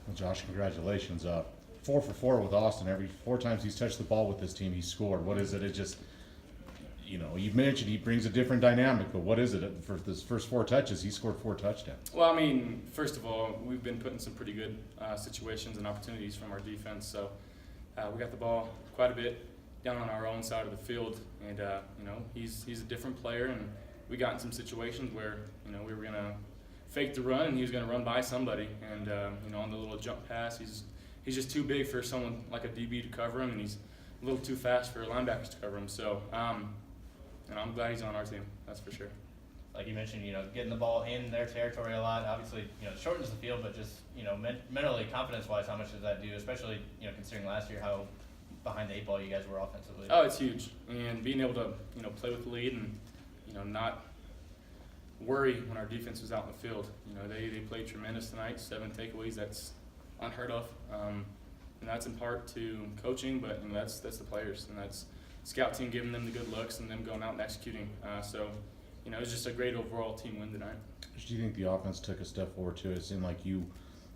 Well, Josh, congratulations. 4 for 4 with Austin. Every 4 times he's touched the ball with this team, he's scored. What is it? It just, you mentioned he brings a different dynamic, but what is it? For his first 4 touches, he scored 4 touchdowns. Well, I mean, first of all, we've been put in some pretty good situations and opportunities from our defense. So we got the ball quite a bit down on our own side of the field, and he's a different player, and we got in some situations where we were gonna fake the run and he was gonna run by somebody, and on the little jump pass, he's just too big for someone like a DB to cover him, and he's a little too fast for linebackers to cover him. So I'm glad he's on our team, that's for sure. Like you mentioned, getting the ball in their territory a lot. Obviously, it shortens the field, but just mentally, confidence-wise, how much does that do? Especially, considering last year how behind the 8 ball you guys were offensively. Oh, it's huge, and being able to play with the lead and not worry when our defense was out in the field. They played tremendous tonight. 7 takeaways, that's unheard of, and that's in part to coaching, but that's the players, and that's scout team giving them the good looks and them going out and executing. It was just a great overall team win tonight. Do you think the offense took a step forward too? It seemed like you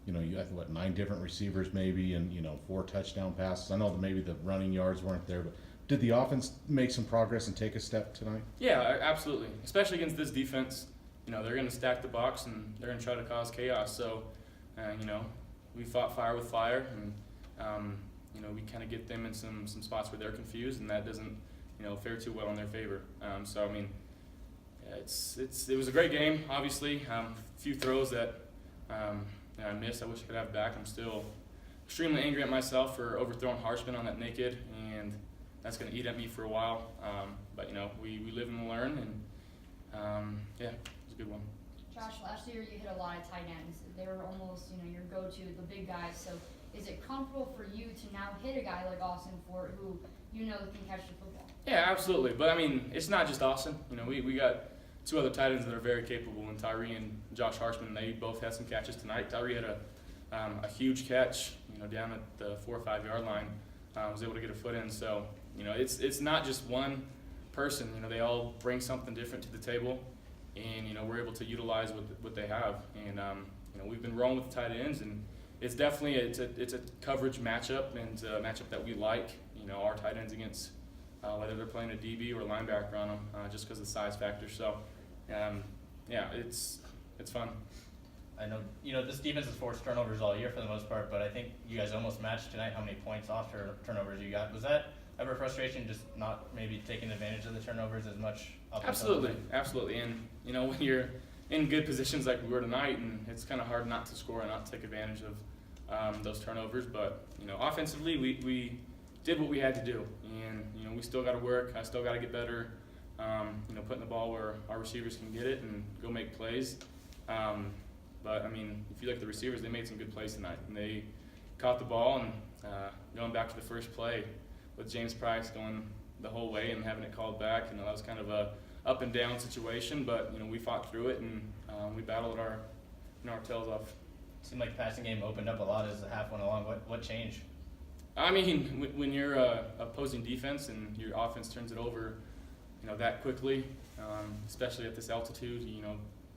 had 9 different receivers maybe, and 4 touchdown passes. I know that maybe the running yards weren't there, but did the offense make some progress and take a step tonight? Yeah, absolutely. Especially against this defense, they're going to stack the box and they're going to try to cause chaos. So, we fought fire with fire, and we kind of get them in some spots where they're confused, and that doesn't fare too well in their favor. It was a great game. Obviously, a few throws that I missed. I wish I could have back. I'm still extremely angry at myself for overthrowing Harshman on that naked, and that's going to eat at me for a while. But we live and learn, and it was a good one. Josh, last year you hit a lot of tight ends. They were almost, your go-to, the big guys. So is it comfortable for you to now hit a guy like Austin Fort who can catch the football? Yeah, absolutely. But it's not just Austin. We got 2 other tight ends that are very capable, and Tyree and Josh Harshman. They both had some catches tonight. Tyree had a huge catch, down at the 4 or 5 yard line. Was able to get a foot in. So it's not just one person. They all bring something different to the table, and we're able to utilize what they have. And we've been rolling with the tight ends, and it's definitely it's a coverage matchup, and it's a matchup that we like. Our tight ends against whether they're playing a DB or a linebacker on them, just because of the size factor. So it's fun. I know this defense has forced turnovers all year for the most part, but I think you guys almost matched tonight how many points off turnovers you got. Was that ever frustration, just not maybe taking advantage of the turnovers as much? Absolutely. And when you're in good positions like we were tonight, and it's kind of hard not to score and not to take advantage of those turnovers. But offensively, we did what we had to do, and we still got to work. I still got to get better. Putting the ball where our receivers can get it and go make plays. But if you look at the receivers, they made some good plays tonight, and they caught the ball, and going back to the first play with James Price going the whole way and having it called back, that was kind of a up and down situation, but we fought through it, and we battled our tails off. It seemed like the passing game opened up a lot as the half went along. What changed? When you're opposing defense and your offense turns it over, that quickly, especially at this altitude,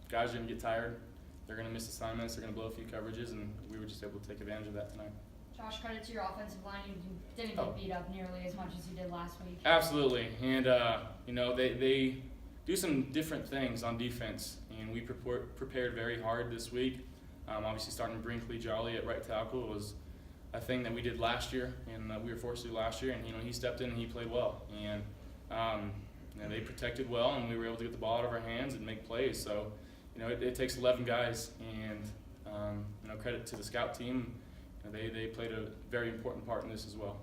guys are going to get tired. They're going to miss assignments. They're going to blow a few coverages, and we were just able to take advantage of that tonight. Josh, credit to your offensive line. You didn't get beat up nearly as much as you did last week. Absolutely, and they do some different things on defense, and we prepared very hard this week. Obviously, starting Brinkley Jolly at right tackle was a thing that we did last year, and we were forced to do last year, and he stepped in and he played well, and they protected well, and we were able to get the ball out of our hands and make plays. So it takes 11 guys, and credit to the scout team. They played a very important part in this as well.